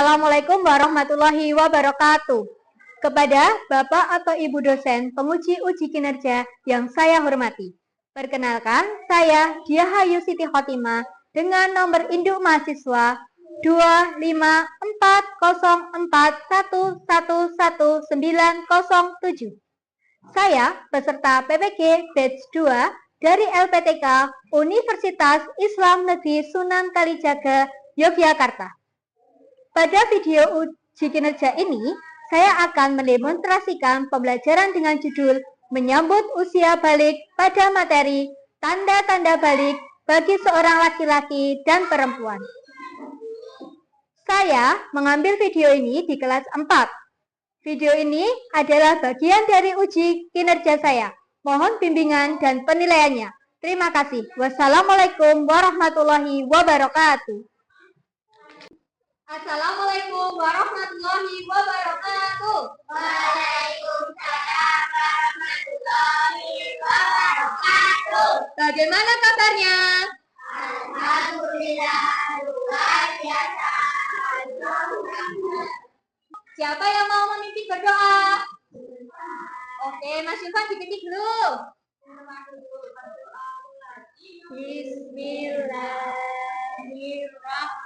Assalamualaikum warahmatullahi wabarakatuh. Kepada Bapak atau Ibu dosen penguji uji kinerja yang saya hormati. Perkenalkan, saya Diahayu Siti Khotimah dengan nomor induk mahasiswa 25404111907. Saya peserta PPG Batch 2 dari LPTK Universitas Islam Negeri Sunan Kalijaga, Yogyakarta. Pada video uji kinerja ini, saya akan mendemonstrasikan pembelajaran dengan judul Menyambut Usia Balik pada materi Tanda-tanda balik bagi seorang laki-laki dan perempuan. Saya mengambil video ini di kelas 4. Video ini adalah bagian dari uji kinerja saya. Mohon bimbingan dan penilaiannya. Terima kasih. Wassalamualaikum warahmatullahi wabarakatuh. Assalamualaikum warahmatullahi wabarakatuh. Waalaikumsalam warahmatullahi wabarakatuh. Bagaimana kabarnya? Alhamdulillah, luar biasa. Siapa yang mau memimpin berdoa? Oke, Mas Yufan dipimpin dulu. Bismillahirrahmanirrahim.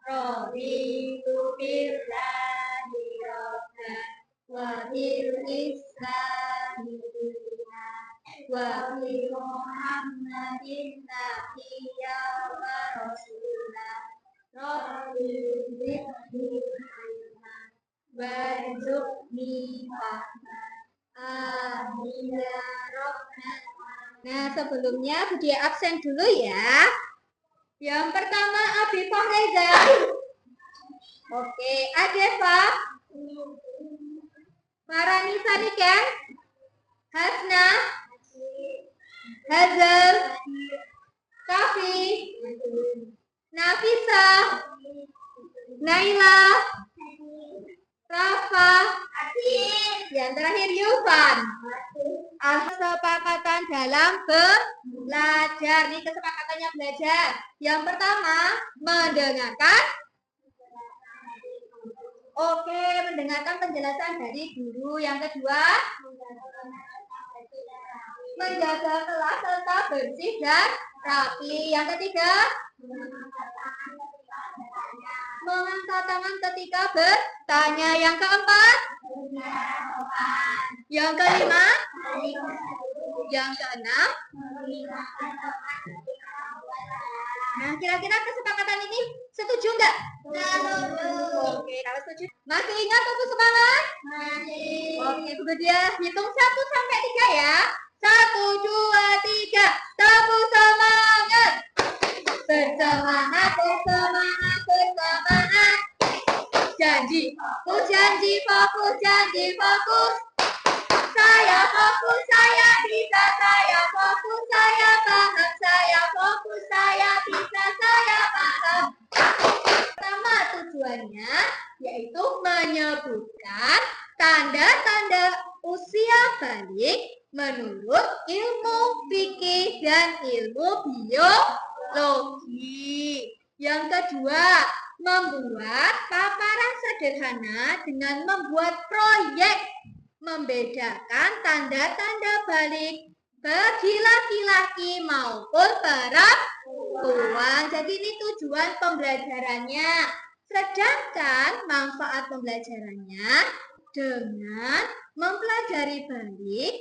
Raditu billahi rabban wa bil islami dinan wa bi Muhammadin nabiyya wa rasulah. Rabbi zidni ilma warzuqni fahma. Amin ya Rabbal. Nah, sebelumnya Budi absen dulu ya. Yang pertama Abifah Reza. Oke, Adefa, Maranisa Niken, Hasna, Hazel, Kafi, Nafisa, Naila, Rafa, yang terakhir Yufan. Kesepakatan dalam belajar. Ini kesepakatannya belajar. Yang pertama, mendengarkan. Oke, mendengarkan penjelasan dari guru. Yang kedua, menjaga kelas serta bersih dan rapi. Yang ketiga, mengangkat tangan ketika bertanya. Yang keempat, yang kelima, yang keenam. Nah, kira-kira kesepakatan ini setuju nggak? Oke, kalau setuju. Masih ingat untuk semangat? Masih. Oke, Bu dia hitung 1 sampai 3 ya. 1, 2, 3. Tepuk semangat. Bersemangat, bersemangat, bersemangat. Janji, janji, fokus, janji, fokus. Saya fokus, saya bisa, saya fokus, saya paham, saya fokus, saya bisa, saya paham. Pertama tujuannya yaitu menyebutkan tanda-tanda usia balik menurut ilmu fikih dan ilmu biologi. Yang kedua, membuat paparan sederhana dengan membuat proyek membedakan tanda-tanda balik bagi laki-laki maupun perempuan. Jadi ini tujuan pembelajarannya. Sedangkan manfaat pembelajarannya dengan mempelajari balik,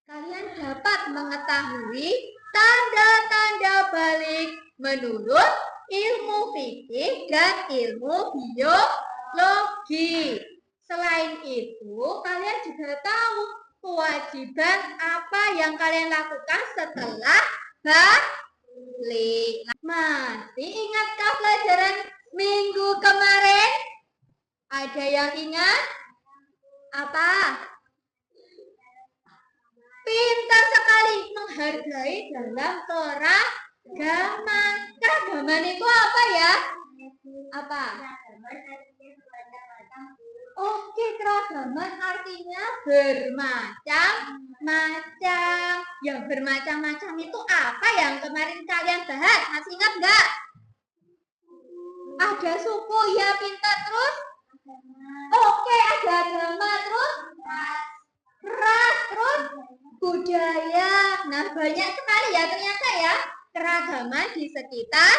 kalian dapat mengetahui tanda-tanda balik menurut ilmu fikih dan ilmu biologi. Selain itu, kalian juga tahu kewajiban apa yang kalian lakukan setelah balik. Masih ingatkah pelajaran minggu kemarin? Ada yang ingat? Apa? Pintar sekali, menghargai dalam keragaman. Keragaman itu apa ya? Apa? Oke, keragaman artinya bermacam-macam. Yang bermacam-macam itu apa yang kemarin kalian bahas? Masih ingat nggak? Ada suku, ya pintar. Terus? Oke, ada agama. Terus? Ras. Terus? Budaya. Nah, banyak sekali ya ternyata ya keragaman di sekitar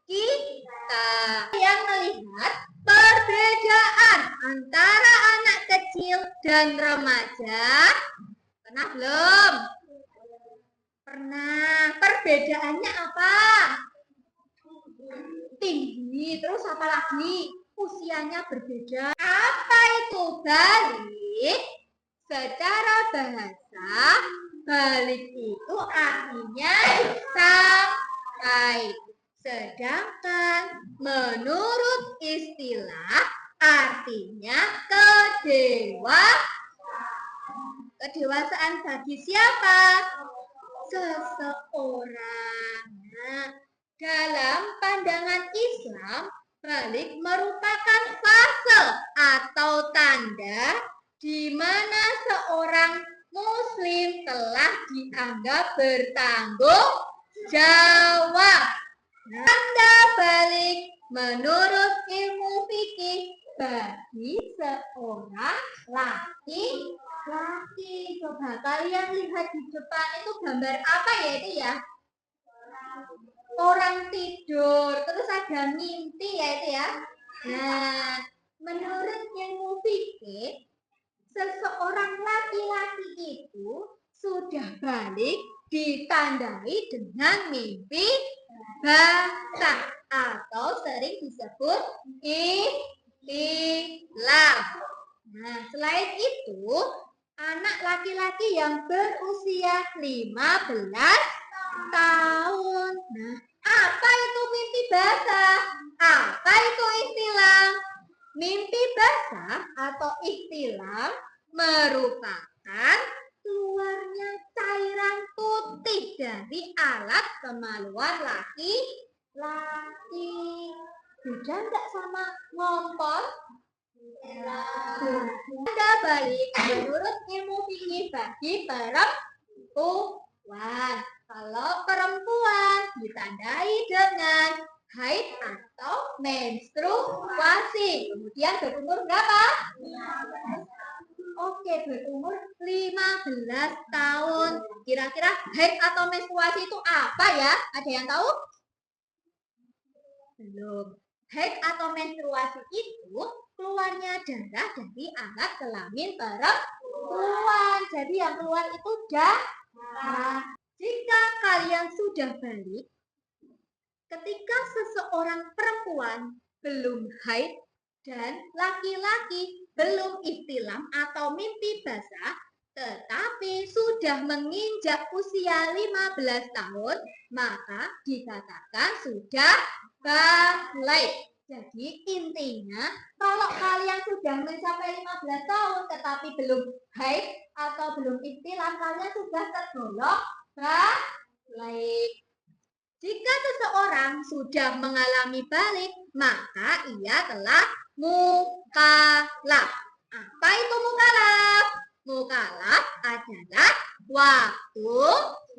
kita. Yang melihat perbedaan antara anak kecil dan remaja. Pernah belum? Pernah. Perbedaannya apa? Tinggi. Terus apa lagi? Usianya berbeda. Apa itu balik? Secara bahasa, balik itu artinya sampai. Sedangkan menurut istilah artinya kedewasaan bagi siapa? Seseorang. Nah, dalam pandangan Islam, balik merupakan fase atau tanda di mana seorang muslim telah dianggap bertanggung jawab. Tanda balik menurut ilmu fikih bagi seorang laki-laki. Coba kalian lihat di depan itu gambar apa ya itu ya? Orang tidur, terus ada mimpi ya itu ya. Nah, menurut ilmu fikih, seseorang laki-laki itu sudah balik ditandai dengan mimpi basah atau sering disebut ihtilam. Nah, selain itu, anak laki-laki yang berusia 15 tahun. Nah, apa itu mimpi basah? Apa itu ihtilam? Mimpi basah atau ihtilam merupakan keluarnya cairan putih dari alat kemaluan laki-laki. Beda enggak sama ngompol? Tanda balik menurut ilmu fikih bagi perempuan. Kalau perempuan ditandai dengan haid atau menstruasi. Kemudian berumur berapa? Oke, berumur 15 tahun. Kira-kira haid atau menstruasi itu apa ya? Ada yang tahu? Belum. Haid atau menstruasi itu keluarnya darah dari alat kelamin perempuan. Jadi yang keluar itu darah. Jika kalian sudah balik, ketika seseorang perempuan belum haid dan laki-laki belum ihtilam atau mimpi basah, tetapi sudah menginjak usia 15 tahun, maka dikatakan sudah balik. Jadi intinya, kalau kalian sudah mencapai 15 tahun tetapi belum haid atau belum ihtilam, kalian sudah tergolong balik. Jika seseorang sudah mengalami balik, maka ia telah mukallaf. Apa itu mukallaf? Mukallaf adalah waktu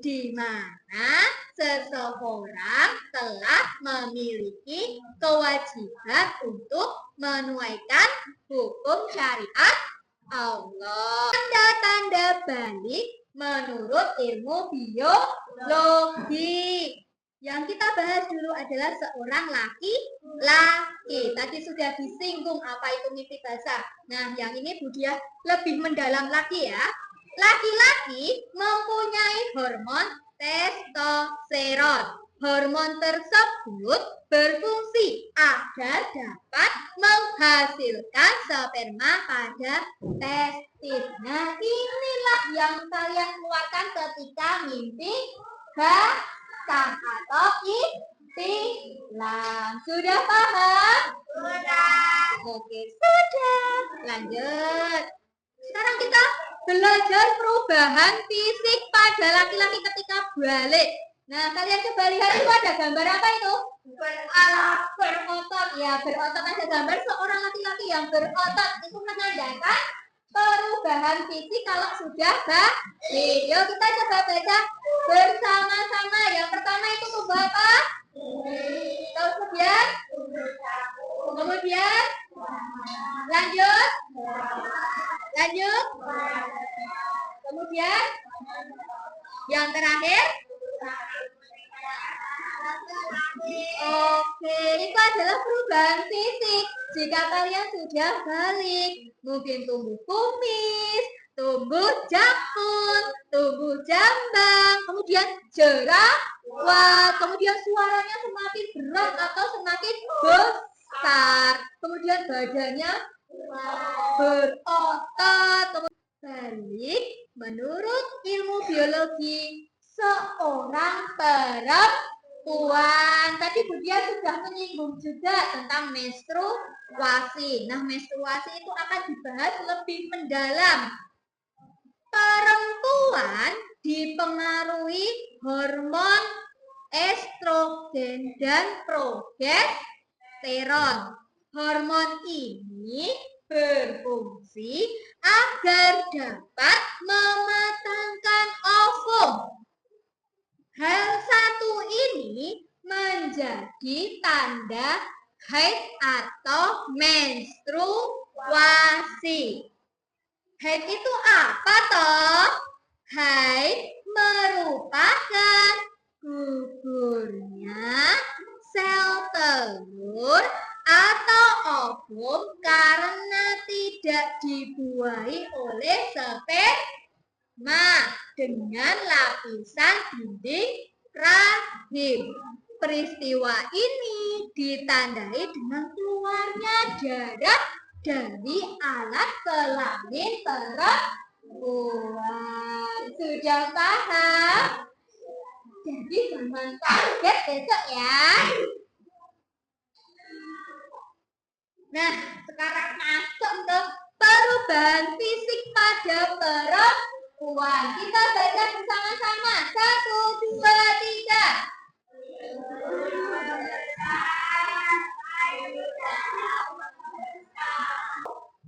di mana seseorang telah memiliki kewajiban untuk menunaikan hukum syariat Allah. Tanda-tanda balik menurut ilmu biologi. Yang kita bahas dulu adalah seorang laki-laki. Tadi sudah disinggung apa itu mimpi basah. Nah, yang ini Bu Diah lebih mendalam lagi ya. Laki-laki mempunyai hormon testosteron. Hormon tersebut berfungsi agar dapat menghasilkan sperma pada testis. Nah, inilah yang kalian keluarkan ketika mimpi basah atau ihtilam. Sudah paham? Sudah. Oke, sudah. Lanjut. Sekarang kita belajar perubahan fisik pada laki-laki ketika balik. Nah, kalian coba lihat itu ada gambar apa itu? Berotot. Ya, berotot. Ada gambar seorang laki-laki yang berotot. Itu menandakan perubahan fisik kalau sudah balik. Yuk kita coba baca bersama-sama. Yang pertama itu tubuh apa? Kemudian kemudian yang terakhir. Oke, itu adalah perubahan fisik. Jika kalian sudah balik, mungkin tumbuh kumis, tumbuh jakun, tumbuh jambang, kemudian jerawat, kemudian suaranya semakin berat atau semakin besar, kemudian badannya berotot. Balik, menurut ilmu biologi, seorang perempuan. Tadi Budia sudah menyinggung juga tentang menstruasi. Nah, menstruasi itu akan dibahas lebih mendalam. Perempuan dipengaruhi hormon estrogen dan progesteron. Hormon ini berfungsi agar dapat mematangkan ovum. Hal satu ini menjadi tanda haid atau menstruasi. Haid itu apa toh? Haid merupakan gugurnya sel telur atau ovum karena tidak dibuahi oleh sperma dengan lapisan dinding rahim. Peristiwa ini ditandai dengan keluarnya darah dari alat kelamin perempuan. Sudah paham? Jadi jangan kaget besok ya. Nah, sekarang masuk ke perubahan fisik pada perempuan. Kita baca bersama-sama. 1, 2, 3.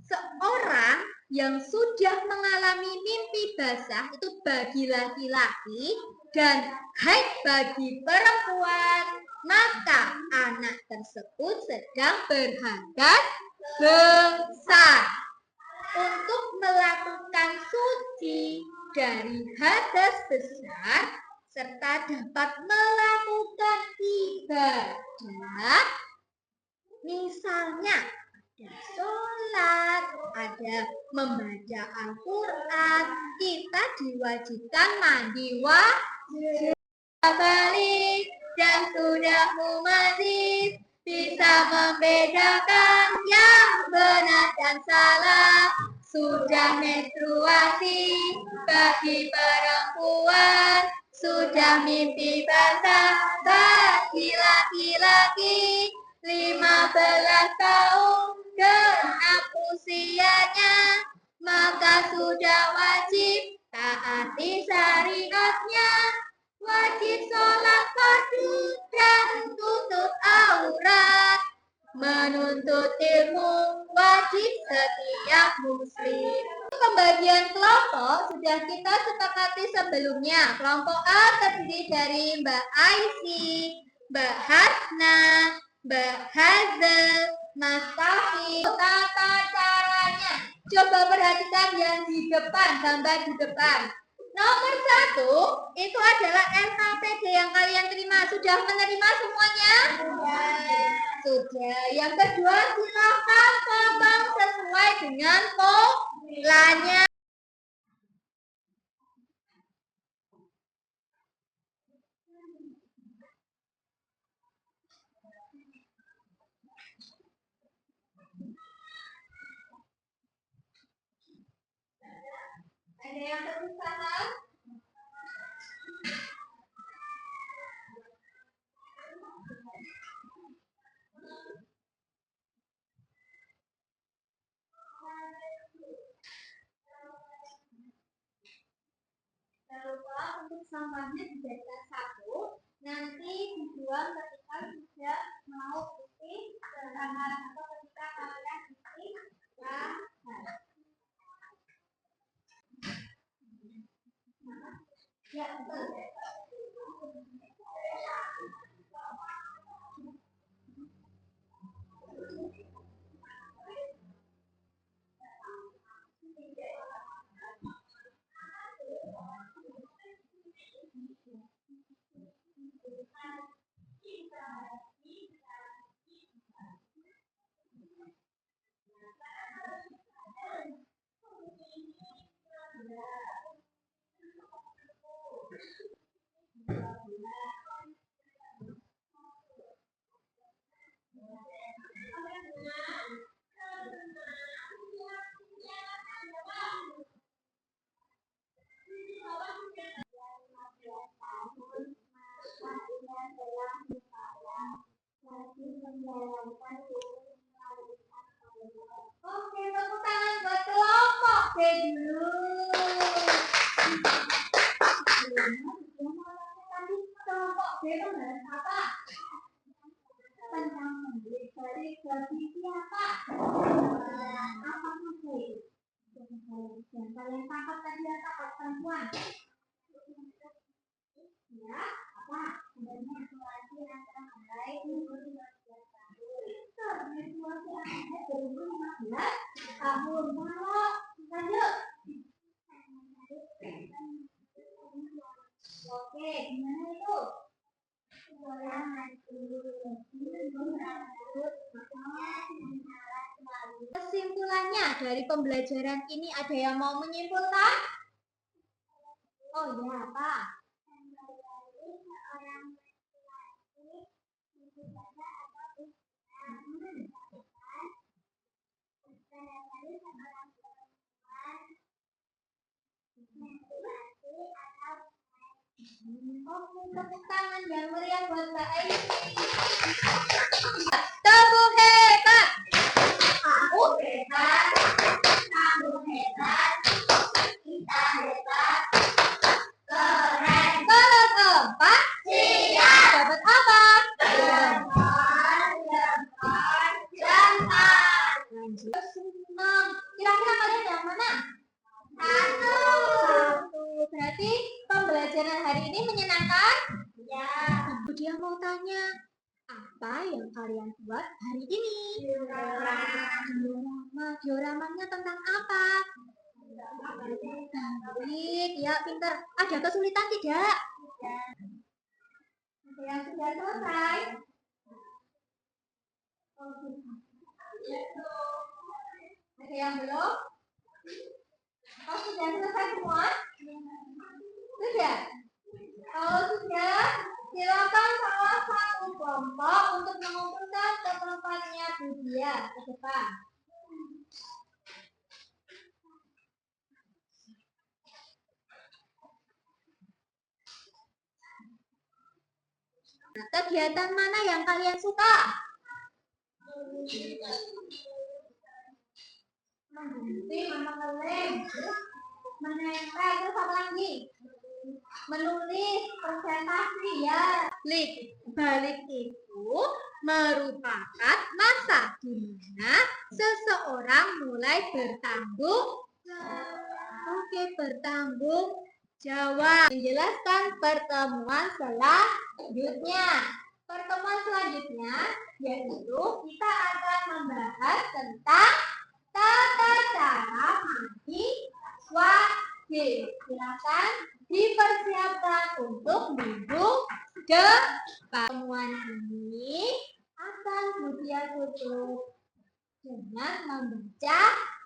Seorang yang sudah mengalami mimpi basah itu bagi laki-laki dan haid bagi perempuan, maka anak tersebut sedang berhadas besar. Untuk melakukan suci dari hadas besar serta dapat melakukan ibadah, misalnya ada sholat, ada membaca Al-Quran, kita diwajibkan mandi wajib. Balik dan sudah mumadid, bisa membedakan yang benar dan salah. Sudah menstruasi bagi perempuan, sudah mimpi basah bagi laki-laki. 15 tahun genap usianya, maka sudah wajib taati syariatnya. Wajib sholat fardu dan tutup aurat. Menuntut ilmu wajib setiap muslim. Pembagian kelompok sudah kita sepakati sebelumnya. Kelompok A terdiri dari Mbak Aisy, Mbak Hasna, Mbak Hazel, Mas Tafi. Tata caranya. Coba perhatikan yang di depan, gambar di depan. Nomor 1 itu adalah LKPD yang kalian terima. Sudah menerima semuanya? Sudah. Yang kedua, silakan potong sesuai dengan polanya. Ada yang kesusahan? Jangan lupa untuk sampahnya dijadikan satu, nanti dibuang ketika sudah mau isi bahan atau ketika kalian isi bahan. Ya, betul. Oke, tepuk tangan buat kelompok B dulu. Tadi kelompok B membahas apa? Tentang membeli dari siapa? Apa itu? Yang kalian tangkap tadi apa perempuan? Ya, apa? Sebenarnya situasi antara baik umur 15 tahun. Situasi antara berumur 15 tahun. Kalau lanjut. Oke, gimana itu? Kesimpulannya dari pembelajaran ini ada yang mau menyimpulkan? Oh iya, Pak. Oke, tepuk tangan yang meriah buat Mbak Aini. Tepuk hebat. Aku hebat. Kamu hebat. Kita hebat. Keren. Kalau keempat, siap. Dapat apa? Lanjut. Senang. Kira-kira kalian yang mana? Satu. Berarti pembelajaran hari ini menyenangkan? Ya. Dia mau tanya, apa yang kalian buat hari ini? Diorama. Dioramanya tentang apa? Baik, ya pintar. Ada kesulitan tidak? Ada yang sudah selesai? Ada yang belum? Oh, sudah selesai semua? Sudah? Kalau sudah, silakan salah satu kelompok untuk mengumpulkan ke tempatnya Budia ke depan. Nah, kegiatan mana yang kalian suka? Mengganti, mengelem, menempel, terus apa lagi? Menulis, presentasi, ya. Balik itu merupakan masa di mana seseorang mulai bertanggung jawab. Menjelaskan pertemuan selanjutnya. Pertemuan selanjutnya yaitu kita akan membahas tentang tata cara mandi wajib. Silakan dipersiapkan untuk minggu depan. Pertemuan ini akan Budia tutup dengan membaca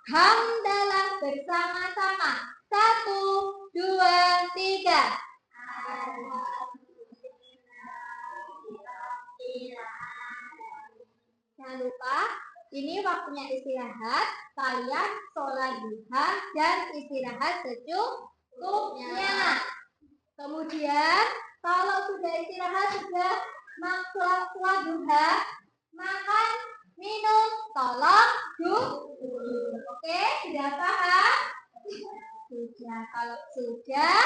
hamdalah bersama-sama. 1, 2, 3. Jangan lupa, ini waktunya istirahat. Kalian sholat duha dan istirahat secukupnya. Kemudian, kalau sudah istirahat, sudah sholat duha, makan, minum, tolong duduk. Oke, sudah paham? Sudah. Kalau sudah,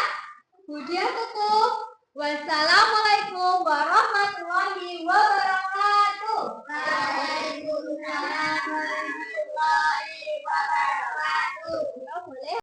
Budia tutup. Wassalamualaikum warahmatullahi wabarakatuh. Waalaikumsalam.